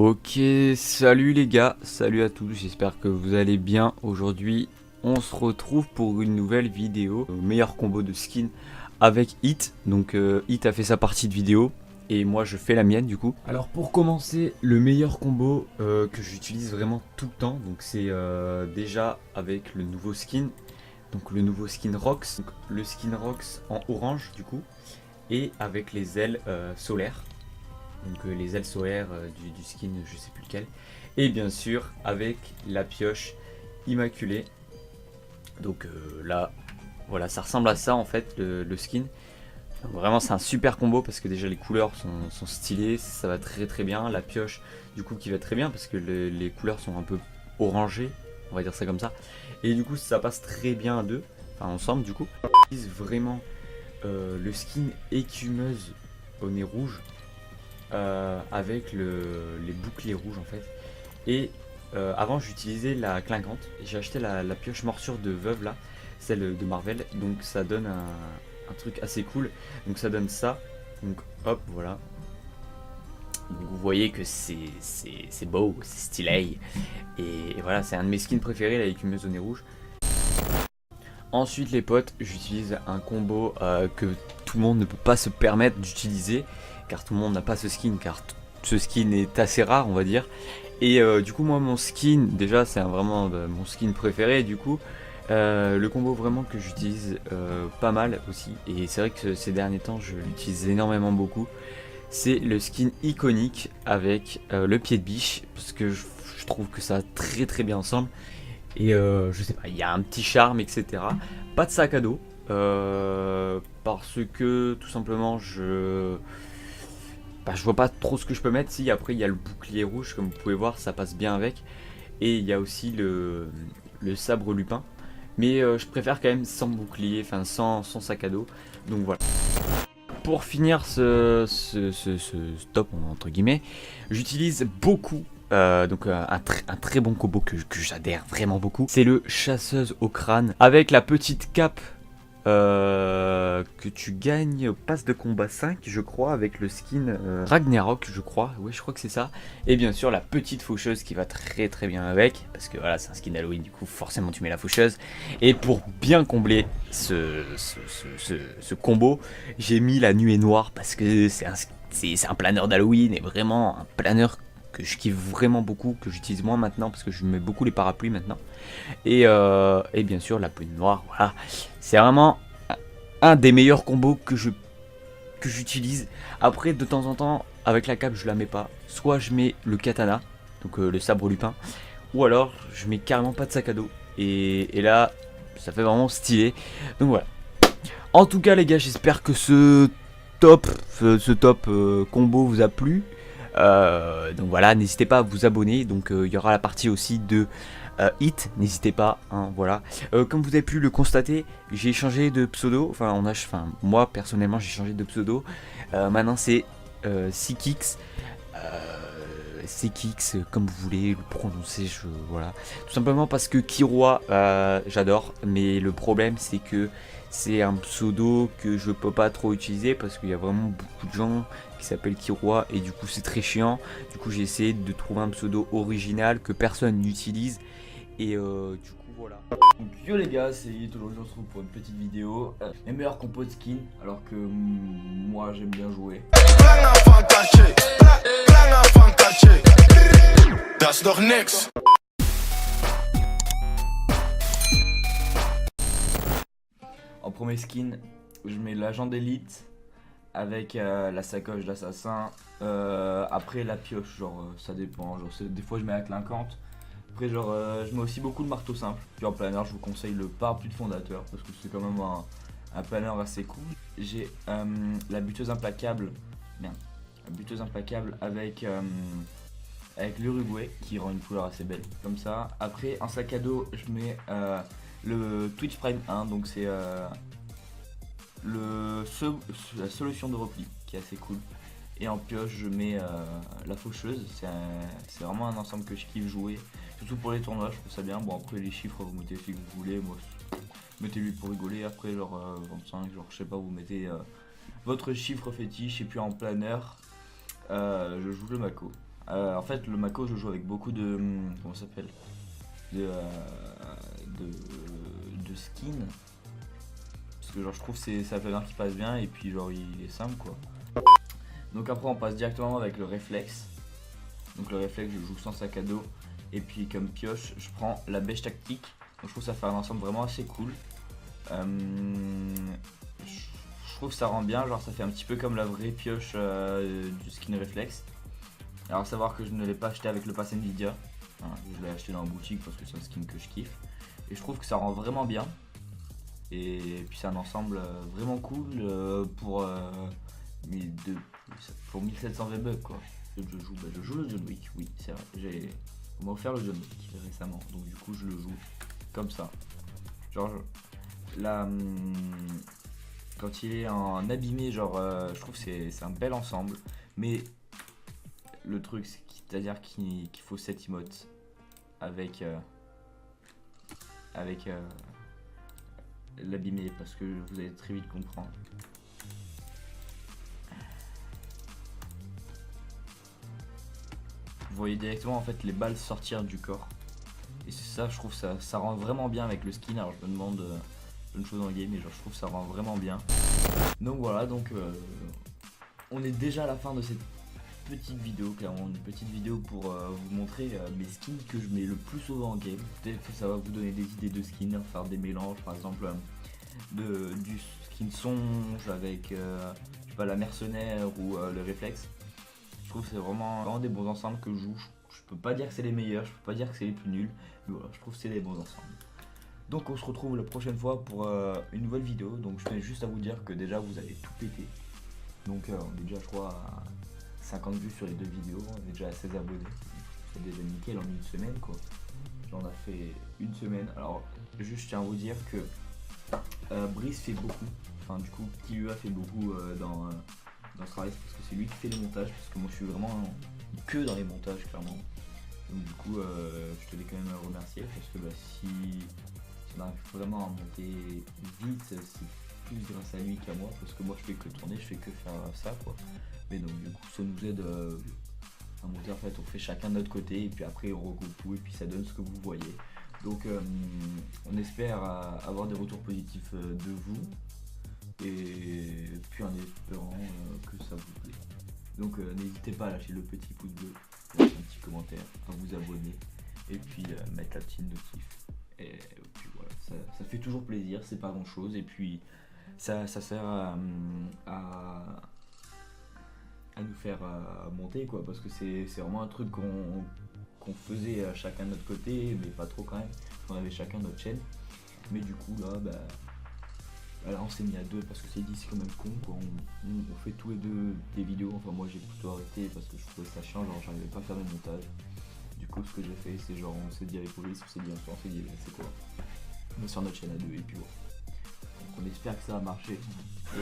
Ok, salut les gars, salut à tous, j'espère que vous allez bien. Aujourd'hui, on se retrouve pour une nouvelle vidéo, meilleur combo de skin avec Hit. Donc Hit a fait sa partie de vidéo et moi je fais la mienne du coup. Alors pour commencer, le meilleur combo que j'utilise vraiment tout le temps, donc c'est déjà avec le nouveau skin. Donc le nouveau skin Rox, donc, le skin Rox en orange du coup, et avec les ailes solaires. Donc les ailes solaires du skin, je sais plus lequel. Et bien sûr avec la pioche immaculée. Donc là, voilà, ça ressemble à ça en fait le skin. Donc, vraiment c'est un super combo parce que déjà les couleurs sont stylées, ça va très très bien. La pioche du coup qui va très bien parce que les couleurs sont un peu orangées, on va dire ça comme ça. Et du coup ça passe très bien à deux, enfin ensemble du coup. J'utilise vraiment le skin écumeuse au nez rouge. Avec les boucliers rouges en fait. Et avant j'utilisais la clinquante et j'ai acheté la pioche morsure de veuve là, celle de Marvel, donc ça donne un truc assez cool. Donc ça donne ça, donc hop voilà. Donc vous voyez que c'est beau, c'est stylé. Et voilà, c'est un de mes skins préférés, la écumeuse au nez rouge. Ensuite les potes, j'utilise un combo que tout le monde ne peut pas se permettre d'utiliser, car tout le monde n'a pas ce skin, car ce skin est assez rare on va dire. Et du coup moi mon skin, déjà c'est vraiment mon skin préféré du coup. Le combo vraiment que j'utilise pas mal aussi, et c'est vrai que ces derniers temps je l'utilise énormément beaucoup. C'est le skin iconique avec le pied de biche, parce que je trouve que ça va très très bien ensemble. Et je sais pas, il y a un petit charme, etc. Pas de sac à dos, parce que tout simplement je vois pas trop ce que je peux mettre. Si après il y a le bouclier rouge, comme vous pouvez voir, ça passe bien avec. Et il y a aussi le sabre lupin. Mais je préfère quand même sans bouclier, enfin sans sac à dos. Donc voilà. Pour finir ce top entre guillemets, j'utilise beaucoup donc un très bon combo que j'adhère vraiment beaucoup. C'est le chasseuse au crâne avec la petite cape que tu gagnes au pass de combat 5 je crois, avec le skin Ragnarok je crois, oui je crois que c'est ça. Et bien sûr la petite faucheuse qui va très très bien avec, parce que voilà c'est un skin Halloween, du coup forcément tu mets la faucheuse. Et pour bien combler ce combo, j'ai mis la nuée noire parce que c'est un planeur d'Halloween, et vraiment un planeur que je kiffe vraiment beaucoup, que j'utilise moins maintenant parce que je mets beaucoup les parapluies maintenant. Et bien sûr la plume noire, voilà. C'est vraiment un des meilleurs combos que j'utilise. Après de temps en temps avec la cape je la mets pas. Soit je mets le katana, donc le sabre lupin, ou alors je mets carrément pas de sac à dos. Et là ça fait vraiment stylé. Donc voilà. En tout cas les gars, j'espère que ce top combo vous a plu. Donc voilà, n'hésitez pas à vous abonner. Donc il y aura la partie aussi de Hit, n'hésitez pas, hein, voilà. Comme vous avez pu le constater, j'ai changé de pseudo. Enfin moi personnellement j'ai changé de pseudo. Maintenant c'est Sikix. Sikix, comme vous voulez le prononcer, voilà. Tout simplement parce que Kiroa, j'adore, mais le problème c'est que c'est un pseudo que je peux pas trop utiliser parce qu'il y a vraiment beaucoup de gens qui s'appellent Kiroa, et du coup c'est très chiant. Du coup j'ai essayé de trouver un pseudo original que personne n'utilise, et du coup voilà. Donc yo les gars, c'est Hit, aujourd'hui on se retrouve pour une petite vidéo. Les meilleurs compos de skin, alors que moi j'aime bien jouer. En premier skin, je mets l'agent d'élite avec la sacoche d'assassin. Après la pioche, genre ça dépend. Genre, des fois je mets la clinquante. Après genre je mets aussi beaucoup de marteau simple. Puis en planeur je vous conseille le parapluie de fondateur parce que c'est quand même un planeur assez cool. J'ai la buteuse implacable. Merde. La buteuse implacable avec l'Uruguay qui rend une couleur assez belle comme ça. Après en sac à dos je mets le Twitch Prime 1, donc c'est la solution de repli qui est assez cool. Et en pioche je mets la faucheuse, c'est vraiment un ensemble que je kiffe jouer, surtout pour les tournois, je trouve ça bien. Bon après les chiffres vous mettez ce que vous voulez, moi mettez 8 pour rigoler, après genre 25, genre je sais pas, vous mettez votre chiffre fétiche. Et puis en planeur je joue le Mako En fait, le Mako, je joue avec beaucoup de. Comment ça s'appelle de, de skins. Parce que genre je trouve c'est un planeur qui passe bien et puis genre il est simple quoi. Donc après on passe directement avec le réflexe. Donc le réflexe je joue sans sac à dos. Et puis comme pioche je prends la bêche tactique. Donc je trouve ça fait un ensemble vraiment assez cool. Je trouve que ça rend bien, genre ça fait un petit peu comme la vraie pioche du skin réflexe. Alors à savoir que je ne l'ai pas acheté avec le pass Nvidia. Je l'ai acheté dans la boutique parce que c'est un skin que je kiffe. Et je trouve que ça rend vraiment bien. Et puis c'est un ensemble vraiment cool pour 1700 V-Bucks quoi. Je joue le John Wick, oui c'est vrai. On m'a offert le John Wick récemment, donc du coup je le joue comme ça. Genre là, quand il est en abîmé, genre je trouve que c'est un bel ensemble. Mais le truc c'est-à-dire qu'il faut 7 emotes avec l'abîmer parce que vous allez très vite comprendre. Vous voyez directement en fait les balles sortir du corps. Et c'est ça, je trouve ça rend vraiment bien avec le skin. Alors je me demande une chose dans le game, mais genre je trouve ça rend vraiment bien. Donc voilà, donc on est déjà à la fin de cette petite vidéo, clairement une petite vidéo pour vous montrer mes skins que je mets le plus souvent en game. Peut-être que ça va vous donner des idées de skins, faire des mélanges par exemple du skin songe avec je sais pas, la mercenaire ou le réflexe. Je trouve que c'est vraiment des bons ensembles que je joue. Je peux pas dire que c'est les meilleurs, je peux pas dire que c'est les plus nuls, mais voilà, je trouve que c'est des bons ensembles. Donc on se retrouve la prochaine fois pour une nouvelle vidéo. Donc je tenais juste à vous dire que déjà vous avez tout pété. Donc on est déjà je crois à 50 vues sur les 2 vidéos, on est déjà à 16 abonnés. C'est déjà nickel en une semaine quoi. J'en ai fait une semaine. Alors juste je tiens à vous dire que Brice fait beaucoup. Enfin du coup Killua fait beaucoup dans ce travail parce que c'est lui qui fait les montages. Parce que moi je suis vraiment que dans les montages clairement. Donc du coup je tenais quand même à remercier parce que si on arrive vraiment à monter vite, c'est plus grâce à lui qu'à moi parce que moi je fais que tourner, je fais que faire ça quoi. Mais donc du coup ça nous aide à monter, en fait on fait chacun de notre côté et puis après on regroupe tout et puis ça donne ce que vous voyez. Donc on espère avoir des retours positifs de vous et puis en espérant que ça vous plaît. Donc n'hésitez pas à lâcher le petit pouce bleu, un petit commentaire, à vous abonner et puis mettre la petite notif. Et puis voilà, ça fait toujours plaisir, c'est pas grand chose et puis ça sert à nous faire monter quoi, parce que c'est vraiment un truc qu'on faisait chacun de notre côté, mais pas trop quand même, on avait chacun notre chaîne, mais du coup là on s'est mis à 2 parce que c'est quand même con quoi. On fait tous les deux des vidéos, enfin moi j'ai plutôt arrêté parce que je trouvais ça chiant, genre j'arrivais pas à faire le montage. Du coup ce que j'ai fait c'est genre on s'est dit avec Brice, on s'est dit c'est quoi, on est sur notre chaîne à 2 et puis voilà. Donc on espère que ça va marcher. Et